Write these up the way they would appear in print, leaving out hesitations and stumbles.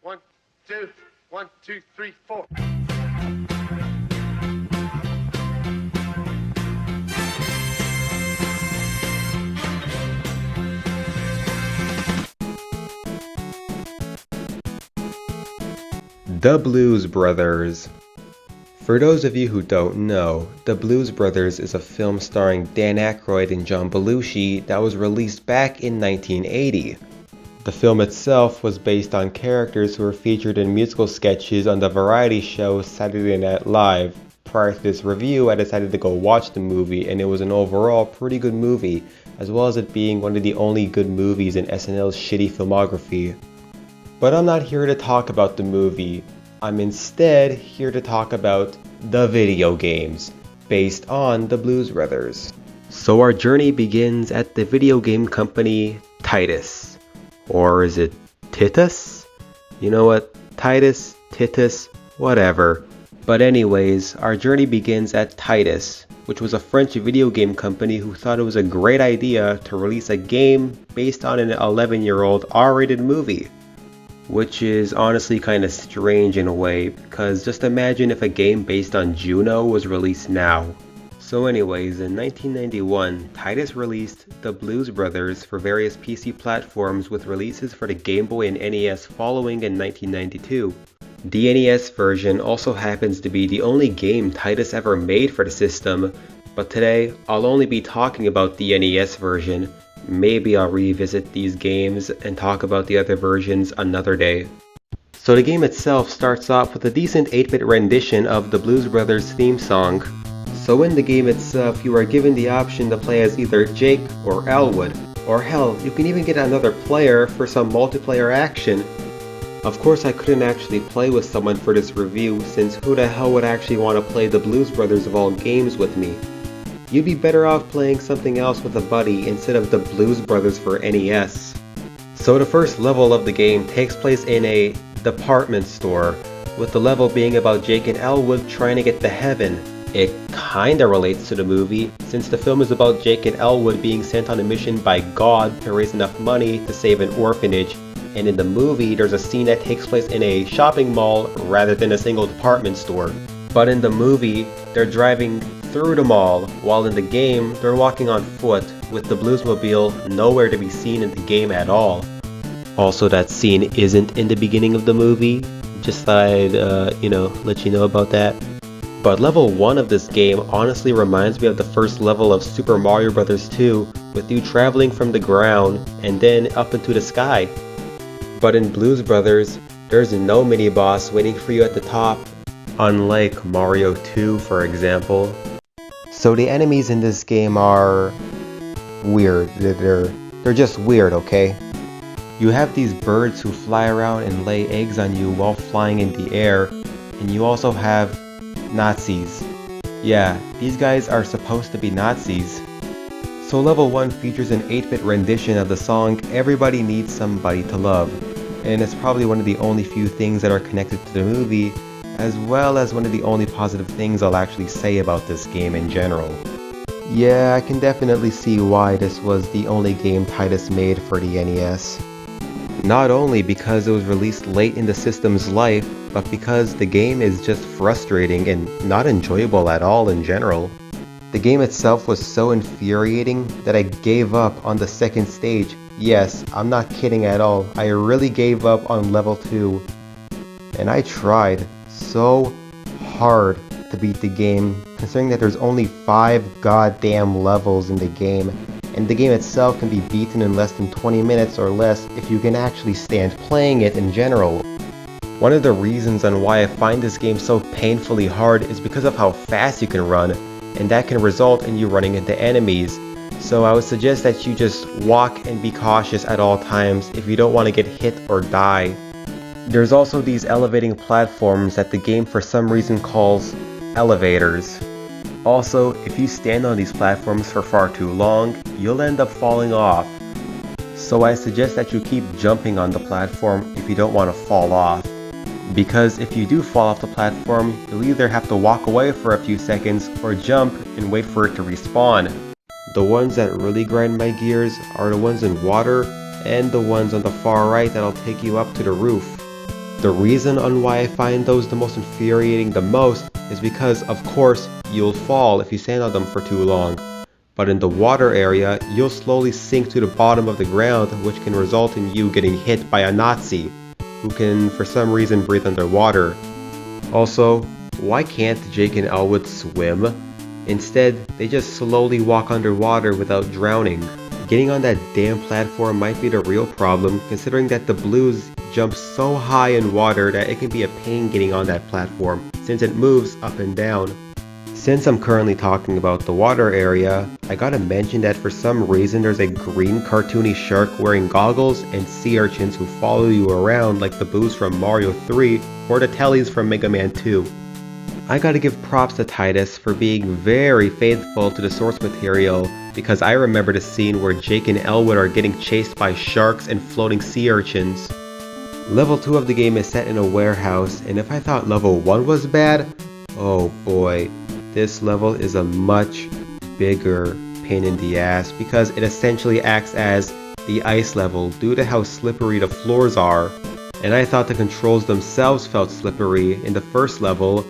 One, two, 1, 2, 3, 4. The Blues Brothers. For those of you who don't know, The Blues Brothers is a film starring Dan Aykroyd and John Belushi that was released back in 1980. The film itself was based on characters who were featured in musical sketches on the variety show Saturday Night Live. Prior to this review, I decided to go watch the movie, and it was an overall pretty good movie, as well as it being one of the only good movies in SNL's shitty filmography. But I'm not here to talk about the movie. I'm instead here to talk about the video games based on the Blues Brothers. So our journey begins at the video game company Titus. Or is it Titus? You know what? Titus, Titus, whatever. But anyways, our journey begins at Titus, which was a French video game company who thought it was a great idea to release a game based on an 11-year-old R-rated movie. Which is honestly kind of strange in a way, because just imagine if a game based on Juno was released now. So anyways, in 1991, Titus released The Blues Brothers for various PC platforms with releases for the Game Boy and NES following in 1992. The NES version also happens to be the only game Titus ever made for the system, but today I'll only be talking about the NES version. Maybe I'll revisit these games and talk about the other versions another day. So the game itself starts off with a decent 8-bit rendition of the Blues Brothers theme song. So in the game itself, you are given the option to play as either Jake or Elwood, or hell, you can even get another player for some multiplayer action. Of course I couldn't actually play with someone for this review, since who the hell would actually want to play the Blues Brothers of all games with me? You'd be better off playing something else with a buddy instead of the Blues Brothers for NES. So the first level of the game takes place in a department store, with the level being about Jake and Elwood trying to get to heaven. It kinda relates to the movie, since the film is about Jake and Elwood being sent on a mission by God to raise enough money to save an orphanage, and in the movie there's a scene that takes place in a shopping mall rather than a single department store. But in the movie, they're driving through the mall, while in the game, they're walking on foot, with the Bluesmobile nowhere to be seen in the game at all. Also, that scene isn't in the beginning of the movie, just thought I'd, let you know about that. But level 1 of this game honestly reminds me of the first level of Super Mario Bros. 2, with you traveling from the ground and then up into the sky. But in Blues Brothers, there's no mini-boss waiting for you at the top, unlike Mario 2 for example. So the enemies in this game are weird. They're just weird, okay? You have these birds who fly around and lay eggs on you while flying in the air, and you also have Nazis. Yeah, these guys are supposed to be Nazis. So level 1 features an 8-bit rendition of the song Everybody Needs Somebody to Love, and it's probably one of the only few things that are connected to the movie, as well as one of the only positive things I'll actually say about this game in general. Yeah, I can definitely see why this was the only game Titus made for the NES. Not only because it was released late in the system's life, but because the game is just frustrating and not enjoyable at all in general. The game itself was so infuriating that I gave up on the second stage. Yes, I'm not kidding at all, I really gave up on level 2. And I tried so hard to beat the game, considering that there's only 5 goddamn levels in the game, and the game itself can be beaten in less than 20 minutes or less if you can actually stand playing it in general. One of the reasons on why I find this game so painfully hard is because of how fast you can run, and that can result in you running into enemies. So I would suggest that you just walk and be cautious at all times if you don't want to get hit or die. There's also these elevating platforms that the game for some reason calls elevators. Also, if you stand on these platforms for far too long, you'll end up falling off. So I suggest that you keep jumping on the platform if you don't want to fall off. Because if you do fall off the platform, you'll either have to walk away for a few seconds or jump and wait for it to respawn. The ones that really grind my gears are the ones in water and the ones on the far right that'll take you up to the roof. The reason on why I find those the most infuriating the most is because, of course, you'll fall if you stand on them for too long. But in the water area, you'll slowly sink to the bottom of the ground, which can result in you getting hit by a Nazi, who can for some reason breathe underwater. Also, why can't Jake and Elwood swim? Instead, they just slowly walk underwater without drowning. Getting on that damn platform might be the real problem, considering that the Blues jump so high in water that it can be a pain getting on that platform, since it moves up and down. Since I'm currently talking about the water area, I gotta mention that for some reason there's a green cartoony shark wearing goggles and sea urchins who follow you around like the Boos from Mario 3 or the Tellys from Mega Man 2. I gotta give props to Titus for being very faithful to the source material, because I remember the scene where Jake and Elwood are getting chased by sharks and floating sea urchins. Level 2 of the game is set in a warehouse, and if I thought level 1 was bad, oh boy, this level is a much bigger pain in the ass because it essentially acts as the ice level due to how slippery the floors are. And I thought the controls themselves felt slippery in the first level.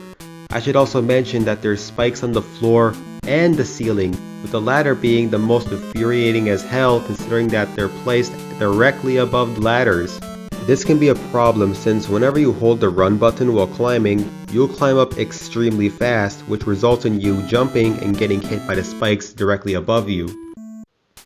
I should also mention that there's spikes on the floor and the ceiling, with the latter being the most infuriating as hell considering that they're placed directly above the ladders. This can be a problem since whenever you hold the run button while climbing, you'll climb up extremely fast, which results in you jumping and getting hit by the spikes directly above you.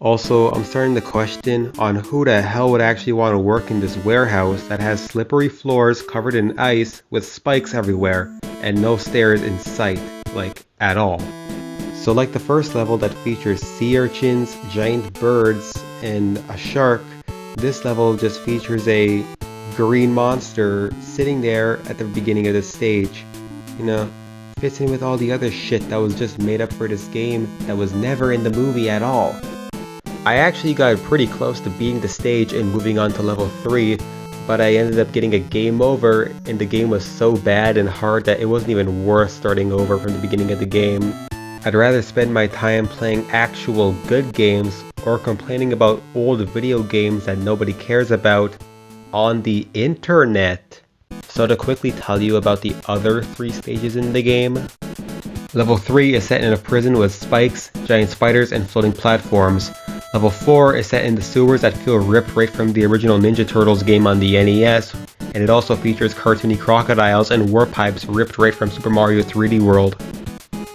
Also, I'm starting to question on who the hell would actually want to work in this warehouse that has slippery floors covered in ice with spikes everywhere and no stairs in sight, like at all. So like the first level that features sea urchins, giant birds, and a shark, this level just features a green monster sitting there at the beginning of the stage. You know, fits in with all the other shit that was just made up for this game that was never in the movie at all. I actually got pretty close to beating the stage and moving on to level 3, but I ended up getting a game over, and the game was so bad and hard that it wasn't even worth starting over from the beginning of the game. I'd rather spend my time playing actual good games or complaining about old video games that nobody cares about on the internet. So to quickly tell you about the other 3 stages in the game. Level 3 is set in a prison with spikes, giant spiders, and floating platforms. Level 4 is set in the sewers that feel ripped right from the original Ninja Turtles game on the NES, and it also features cartoony crocodiles and warp pipes ripped right from Super Mario 3D World.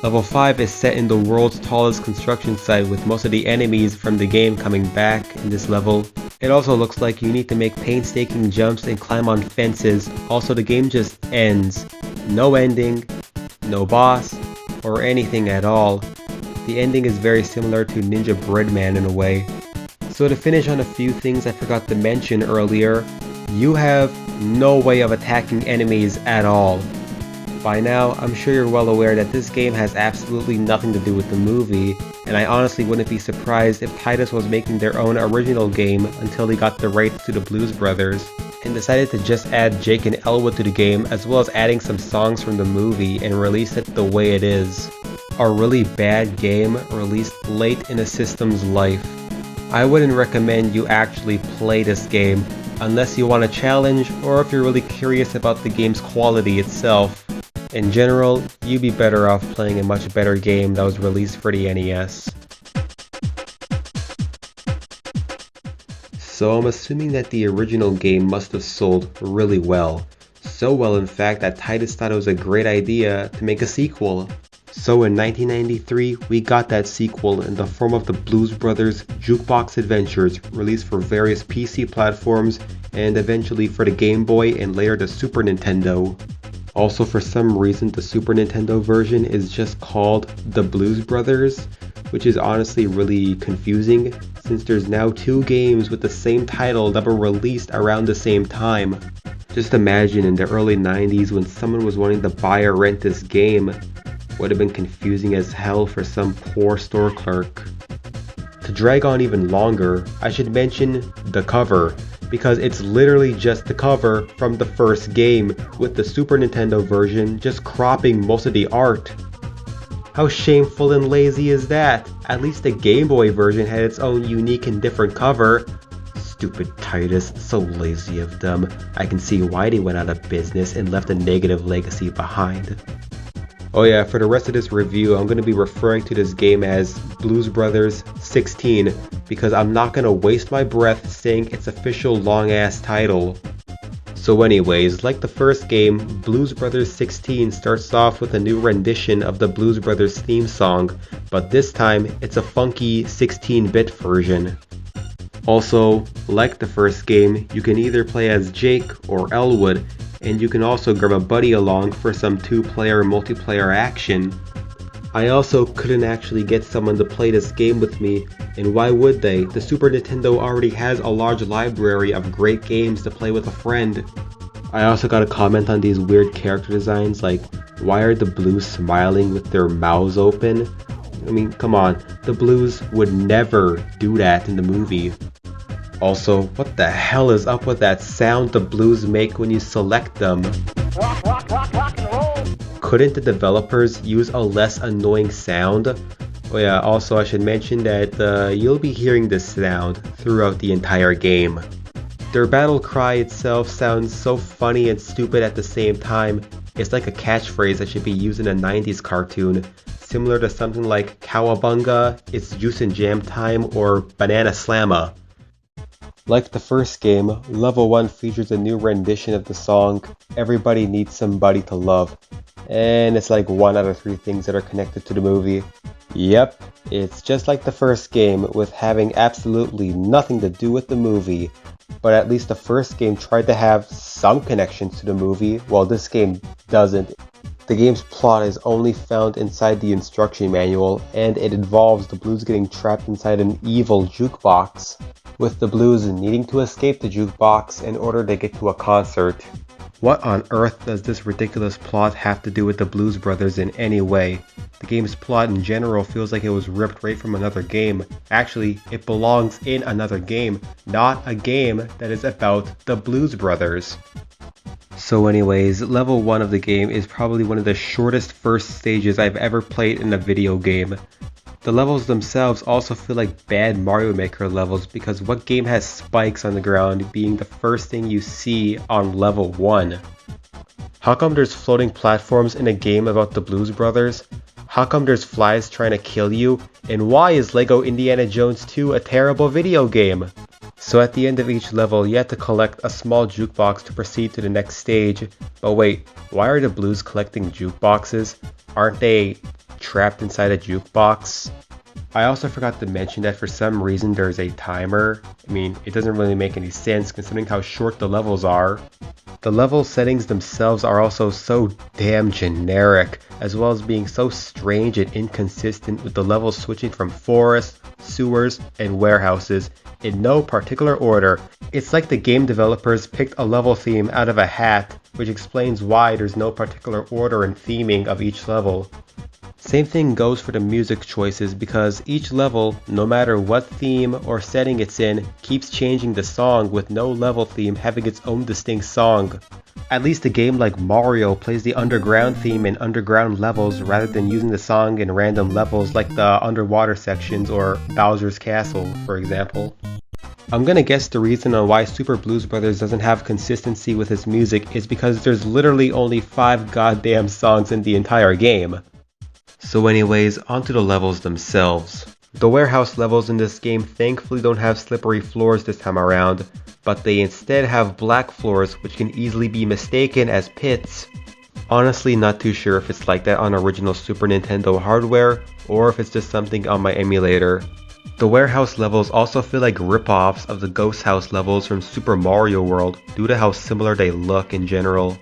Level 5 is set in the world's tallest construction site with most of the enemies from the game coming back in this level. It also looks like you need to make painstaking jumps and climb on fences. Also, the game just ends. No ending, no boss, or anything at all. The ending is very similar to Ninja Breadman in a way. So to finish on a few things I forgot to mention earlier, you have no way of attacking enemies at all. By now, I'm sure you're well aware that this game has absolutely nothing to do with the movie, and I honestly wouldn't be surprised if Titus was making their own original game until they got the rights to the Blues Brothers, and decided to just add Jake and Elwood to the game as well as adding some songs from the movie and release it the way it is. A really bad game released late in a system's life. I wouldn't recommend you actually play this game unless you want a challenge or if you're really curious about the game's quality itself. In general, you'd be better off playing a much better game that was released for the NES. So I'm assuming that the original game must have sold really well. So well in fact that Titus thought it was a great idea to make a sequel. So in 1993, we got that sequel in the form of the Blues Brothers Jukebox Adventures, released for various PC platforms and eventually for the Game Boy and later the Super Nintendo. Also, for some reason, the Super Nintendo version is just called The Blues Brothers, which is honestly really confusing since there's now 2 games with the same title that were released around the same time. Just imagine in the early 90s when someone was wanting to buy or rent this game, would have been confusing as hell for some poor store clerk. To drag on even longer, I should mention the cover, because it's literally just the cover from the first game, with the Super Nintendo version just cropping most of the art. How shameful and lazy is that? At least the Game Boy version had its own unique and different cover. Stupid Titus, so lazy of them. I can see why they went out of business and left a negative legacy behind. Oh yeah, for the rest of this review, I'm going to be referring to this game as Blues Brothers 16 because I'm not going to waste my breath saying its official long-ass title. So anyways, like the first game, Blues Brothers 16 starts off with a new rendition of the Blues Brothers theme song, but this time it's a funky 16-bit version. Also, like the first game, you can either play as Jake or Elwood, and you can also grab a buddy along for some 2-player multiplayer action. I also couldn't actually get someone to play this game with me, and why would they? The Super Nintendo already has a large library of great games to play with a friend. I also got a comment on these weird character designs, like, why are the Blues smiling with their mouths open? I mean, come on, the Blues would never do that in the movie. Also, what the hell is up with that sound the Blues make when you select them? Rock and roll. Couldn't the developers use a less annoying sound? Oh yeah, also I should mention that you'll be hearing this sound throughout the entire game. Their battle cry itself sounds so funny and stupid at the same time. It's like a catchphrase that should be used in a 90s cartoon, similar to something like Cowabunga, It's Juice and Jam Time, or Banana Slamma. Like the first game, Level 1 features a new rendition of the song Everybody Needs Somebody to Love, and it's like 1 out of 3 things that are connected to the movie. Yep, it's just like the first game with having absolutely nothing to do with the movie, but at least the first game tried to have some connections to the movie, while this game doesn't. The game's plot is only found inside the instruction manual, and it involves the Blues getting trapped inside an evil jukebox, with the Blues needing to escape the jukebox in order to get to a concert. What on earth does this ridiculous plot have to do with the Blues Brothers in any way? The game's plot in general feels like it was ripped right from another game. Actually, it belongs in another game, not a game that is about the Blues Brothers. So anyways, level 1 of the game is probably one of the shortest first stages I've ever played in a video game. The levels themselves also feel like bad Mario Maker levels because what game has spikes on the ground being the first thing you see on level 1? How come there's floating platforms in a game about the Blues Brothers? How come there's flies trying to kill you? And why is LEGO Indiana Jones 2 a terrible video game? So at the end of each level, you have to collect a small jukebox to proceed to the next stage. But wait, why are the Blues collecting jukeboxes? Aren't they trapped inside a jukebox? I also forgot to mention that for some reason there's a timer. I mean, it doesn't really make any sense considering how short the levels are. The level settings themselves are also so damn generic, as well as being so strange and inconsistent with the levels switching from forests, sewers, and warehouses in no particular order. It's like the game developers picked a level theme out of a hat, which explains why there's no particular order and theming of each level. Same thing goes for the music choices because each level, no matter what theme or setting it's in, keeps changing the song with no level theme having its own distinct song. At least a game like Mario plays the underground theme in underground levels rather than using the song in random levels like the underwater sections or Bowser's Castle, for example. I'm gonna guess the reason on why Super Blues Brothers doesn't have consistency with its music is because there's literally only 5 goddamn songs in the entire game. So anyways, onto the levels themselves. The warehouse levels in this game thankfully don't have slippery floors this time around, but they instead have black floors which can easily be mistaken as pits. Honestly, not too sure if it's like that on original Super Nintendo hardware, or if it's just something on my emulator. The warehouse levels also feel like rip-offs of the Ghost House levels from Super Mario World due to how similar they look in general.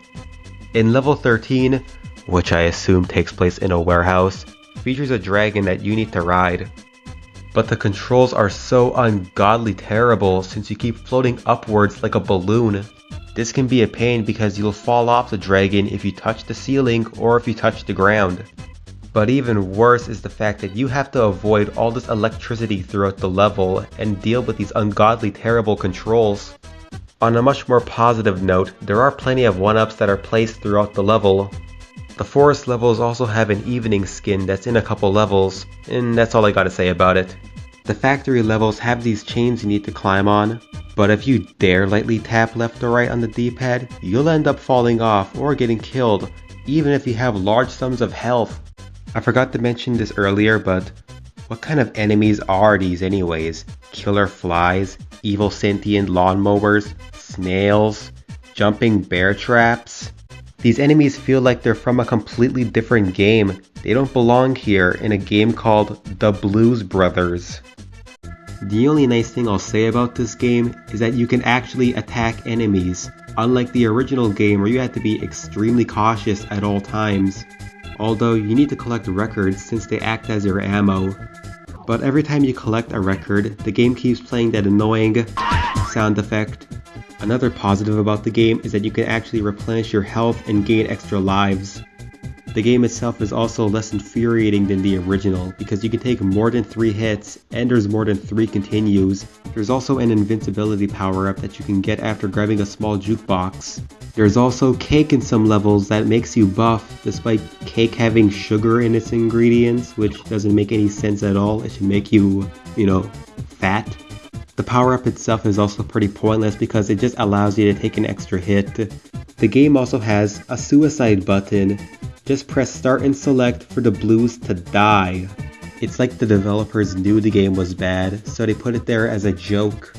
In level 13, which I assume takes place in a warehouse, features a dragon that you need to ride. But the controls are so ungodly terrible since you keep floating upwards like a balloon. This can be a pain because you'll fall off the dragon if you touch the ceiling or if you touch the ground. But even worse is the fact that you have to avoid all this electricity throughout the level and deal with these ungodly terrible controls. On a much more positive note, there are plenty of 1-ups that are placed throughout the level. The forest levels also have an evening skin that's in a couple levels, and that's all I gotta say about it. The factory levels have these chains you need to climb on, but if you dare lightly tap left or right on the D-pad, you'll end up falling off or getting killed, even if you have large sums of health. I forgot to mention this earlier, but what kind of enemies are these anyways? Killer flies, evil sentient lawnmowers, snails, jumping bear traps? These enemies feel like they're from a completely different game. They don't belong here in a game called The Blues Brothers. The only nice thing I'll say about this game is that you can actually attack enemies, unlike the original game where you had to be extremely cautious at all times. Although you need to collect records since they act as your ammo. But every time you collect a record, the game keeps playing that annoying sound effect. Another positive about the game is that you can actually replenish your health and gain extra lives. The game itself is also less infuriating than the original because you can take more than 3 hits and there's more than 3 continues. There's also an invincibility power-up that you can get after grabbing a small jukebox. There's also cake in some levels that makes you buff despite cake having sugar in its ingredients, which doesn't make any sense at all. It should make you, fat. The power-up itself is also pretty pointless because it just allows you to take an extra hit. The game also has a suicide button. Just press start and select for the blues to die. It's like the developers knew the game was bad, so they put it there as a joke.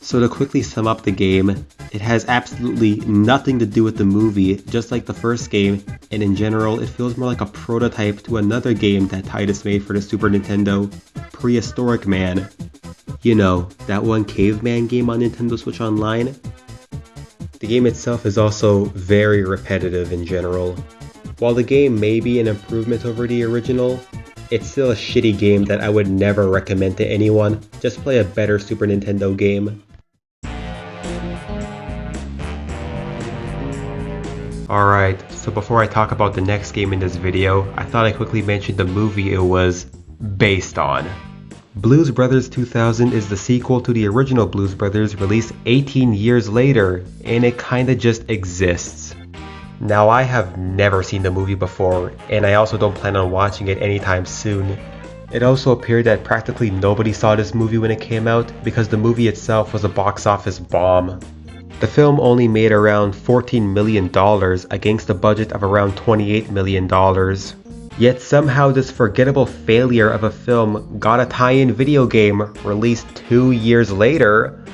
So to quickly sum up the game, it has absolutely nothing to do with the movie, just like the first game, and in general it feels more like a prototype to another game that Titus made for the Super Nintendo, Prehistoric Man. You know, that one caveman game on Nintendo Switch Online? The game itself is also very repetitive in general. While the game may be an improvement over the original, it's still a shitty game that I would never recommend to anyone. Just play a better Super Nintendo game. Alright, so before I talk about the next game in this video, I thought I'd quickly mention the movie it was based on. Blues Brothers 2000 is the sequel to the original Blues Brothers released 18 years later, and it kinda just exists. Now I have never seen the movie before, and I also don't plan on watching it anytime soon. It also appeared that practically nobody saw this movie when it came out because the movie itself was a box office bomb. The film only made around $14 million against a budget of around $28 million. Yet somehow this forgettable failure of a film got a tie-in video game released 2 years later.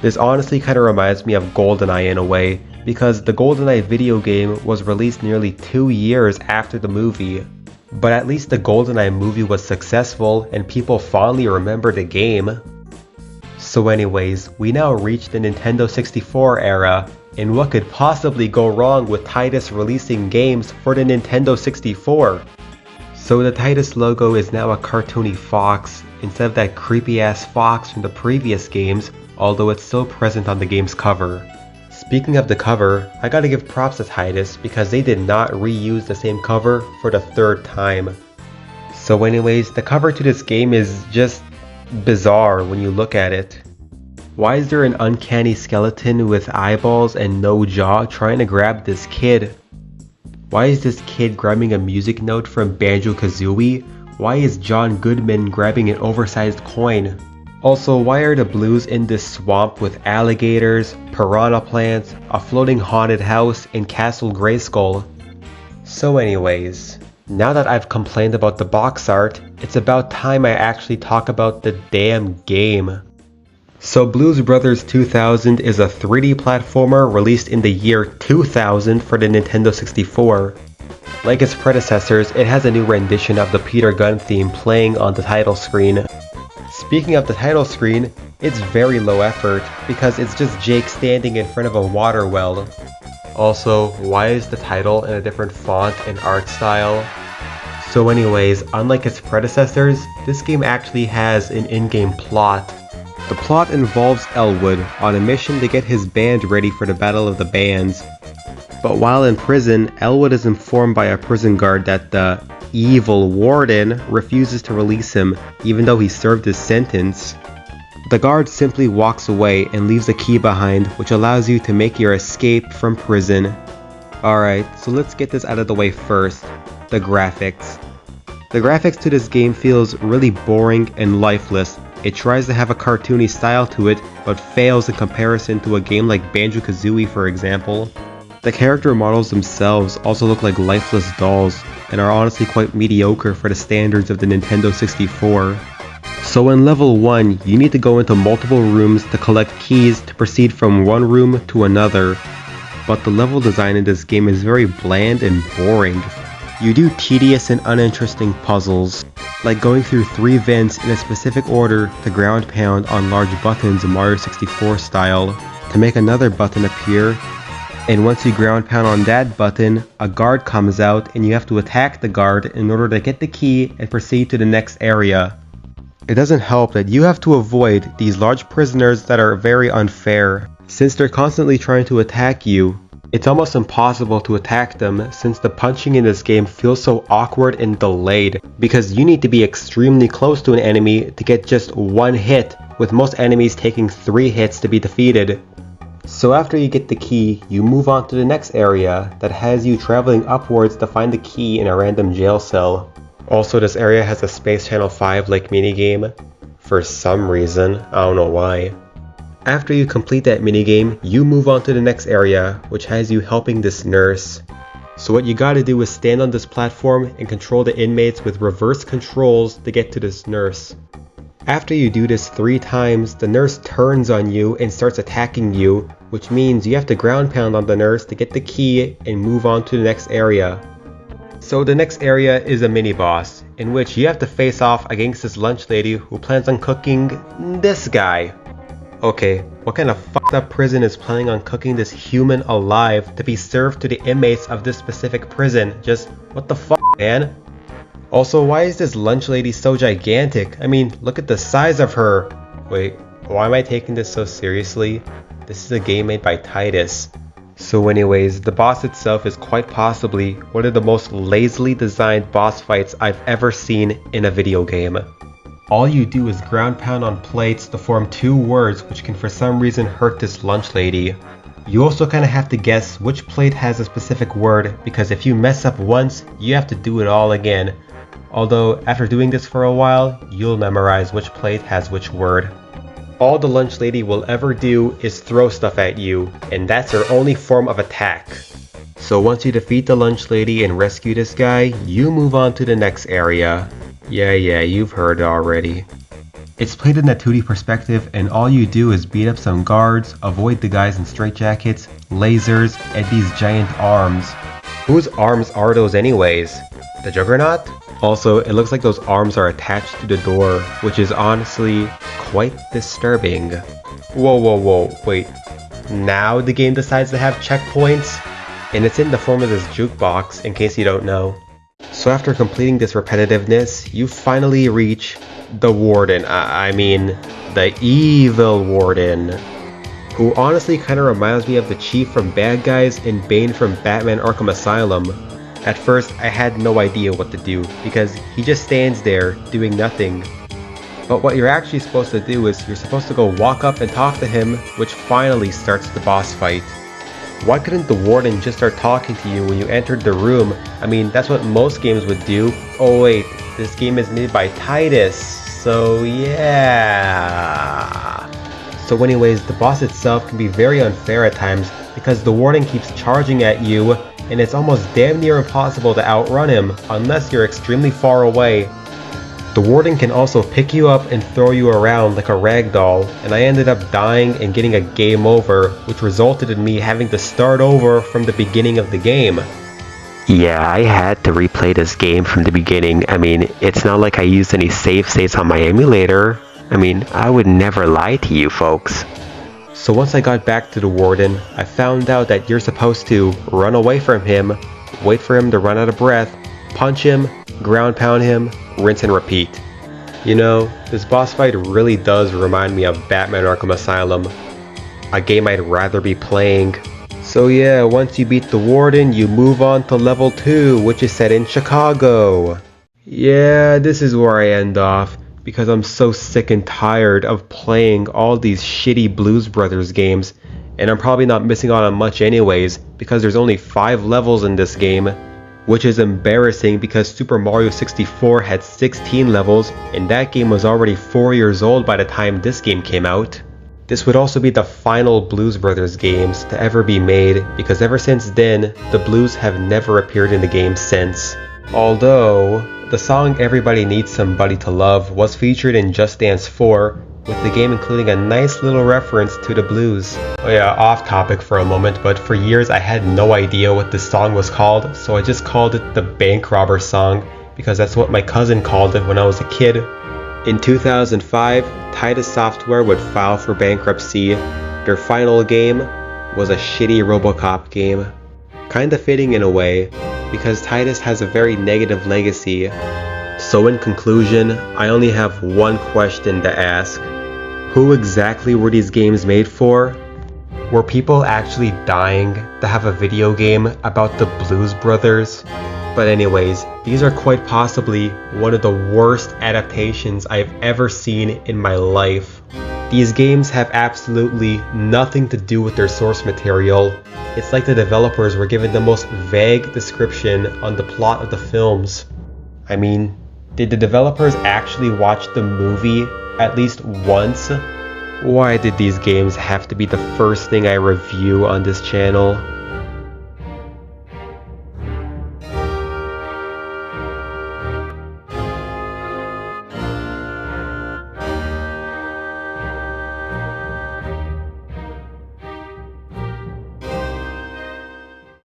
This honestly kinda reminds me of GoldenEye in a way, because the GoldenEye video game was released nearly 2 years after the movie. But at least the GoldenEye movie was successful and people fondly remember the game. So anyways, we now reach the Nintendo 64 era, and what could possibly go wrong with Titus releasing games for the Nintendo 64? So the Titus logo is now a cartoony fox, instead of that creepy ass fox from the previous games, although it's still present on the game's cover. Speaking of the cover, I gotta give props to Titus because they did not reuse the same cover for the 3rd time. So anyways, the cover to this game is just bizarre when you look at it. Why is there an uncanny skeleton with eyeballs and no jaw trying to grab this kid? Why is this kid grabbing a music note from Banjo-Kazooie? Why is John Goodman grabbing an oversized coin? Also, why are the blues in this swamp with alligators, piranha plants, a floating haunted house, and Castle Grayskull? So anyways, now that I've complained about the box art, it's about time I actually talk about the damn game. So Blues Brothers 2000 is a 3D platformer released in the year 2000 for the Nintendo 64. Like its predecessors, it has a new rendition of the Peter Gunn theme playing on the title screen. Speaking of the title screen, it's very low effort because it's just Jake standing in front of a water well. Also, why is the title in a different font and art style? So anyways, unlike its predecessors, this game actually has an in-game plot. The plot involves Elwood on a mission to get his band ready for the Battle of the Bands. But while in prison, Elwood is informed by a prison guard that the evil warden refuses to release him even though he served his sentence. The guard simply walks away and leaves a key behind, which allows you to make your escape from prison. Alright, so let's get this out of the way first. The graphics. The graphics to this game feels really boring and lifeless, It tries to have a cartoony style to it, but fails in comparison to a game like Banjo-Kazooie, for example. The character models themselves also look like lifeless dolls, and are honestly quite mediocre for the standards of the Nintendo 64. So in level 1, you need to go into multiple rooms to collect keys to proceed from one room to another. But the level design in this game is very bland and boring. You do tedious and uninteresting puzzles, like going through 3 vents in a specific order to ground pound on large buttons Mario 64 style, to make another button appear, and once you ground pound on that button, a guard comes out and you have to attack the guard in order to get the key and proceed to the next area. It doesn't help that you have to avoid these large prisoners that are very unfair. Since they're constantly trying to attack you, it's almost impossible to attack them since the punching in this game feels so awkward and delayed, because you need to be extremely close to an enemy to get just one hit, with most enemies taking 3 hits to be defeated. So after you get the key, you move on to the next area that has you traveling upwards to find the key in a random jail cell. Also, this area has a Space Channel 5 like minigame. For some reason, I don't know why. After you complete that minigame, you move on to the next area, which has you helping this nurse. So what you gotta do is stand on this platform and control the inmates with reverse controls to get to this nurse. After you do this 3 times, the nurse turns on you and starts attacking you, which means you have to ground pound on the nurse to get the key and move on to the next area. So the next area is a mini-boss, in which you have to face off against this lunch lady who plans on cooking this guy. Okay, what kind of fucked up prison is planning on cooking this human alive to be served to the inmates of this specific prison? Just, what the fuck, man? Also, why is this lunch lady so gigantic? I mean, look at the size of her. Wait, why am I taking this so seriously? This is a game made by Titus. So anyways, the boss itself is quite possibly one of the most lazily designed boss fights I've ever seen in a video game. All you do is ground pound on plates to form 2 words which can for some reason hurt this lunch lady. You also kind of have to guess which plate has a specific word, because if you mess up once, you have to do it all again. Although, after doing this for a while, you'll memorize which plate has which word. All the lunch lady will ever do is throw stuff at you, and that's her only form of attack. So once you defeat the lunch lady and rescue this guy, you move on to the next area. Yeah, you've heard it already. It's played in a 2D perspective, and all you do is beat up some guards, avoid the guys in straitjackets, lasers, and these giant arms. Whose arms are those anyways? The Juggernaut? Also, it looks like those arms are attached to the door, which is honestly quite disturbing. Whoa, wait. Now the game decides to have checkpoints? And it's in the form of this jukebox, in case you don't know. So after completing this repetitiveness, you finally reach the warden. I mean, the evil warden. Who honestly kinda reminds me of the Chief from Bad Guys and Bane from Batman Arkham Asylum. At first, I had no idea what to do, because he just stands there, doing nothing. But what you're actually supposed to do is, you're supposed to go walk up and talk to him, which finally starts the boss fight. Why couldn't the warden just start talking to you when you entered the room? I mean, that's what most games would do. Oh wait, this game is made by Titus, so yeah. So anyways, the boss itself can be very unfair at times, because the warden keeps charging at you, and it's almost damn near impossible to outrun him, unless you're extremely far away. The warden can also pick you up and throw you around like a rag doll, and I ended up dying and getting a game over, which resulted in me having to start over from the beginning of the game. Yeah, I had to replay this game from the beginning. I mean, it's not like I used any save states on my emulator. I mean, I would never lie to you folks. So once I got back to the warden, I found out that you're supposed to run away from him, wait for him to run out of breath, punch him, ground pound him, rinse and repeat. You know, this boss fight really does remind me of Batman Arkham Asylum, a game I'd rather be playing. So yeah, once you beat the warden, you move on to level 2, which is set in Chicago. Yeah, this is where I end off, because I'm so sick and tired of playing all these shitty Blues Brothers games, and I'm probably not missing out on much anyways, because there's only 5 levels in this game. which is embarrassing because Super Mario 64 had 16 levels and that game was already 4 years old by the time this game came out. This would also be the final Blues Brothers games to ever be made because ever since then, the Blues have never appeared in the game since. Although, the song Everybody Needs Somebody to Love was featured in Just Dance 4, with the game including a nice little reference to the Blues. Oh yeah, off topic for a moment, but for years I had no idea what this song was called, so I just called it the Bank Robber song, because that's what my cousin called it when I was a kid. In 2005, Titus Software would file for bankruptcy. Their final game was a shitty RoboCop game. Kinda fitting in a way, because Titus has a very negative legacy. So in conclusion, I only have one question to ask. Who exactly were these games made for? Were people actually dying to have a video game about the Blues Brothers? But anyways, these are quite possibly one of the worst adaptations I've ever seen in my life. These games have absolutely nothing to do with their source material. It's like the developers were given the most vague description on the plot of the films. I mean, did the developers actually watch the movie at least once? Why did these games have to be the first thing I review on this channel?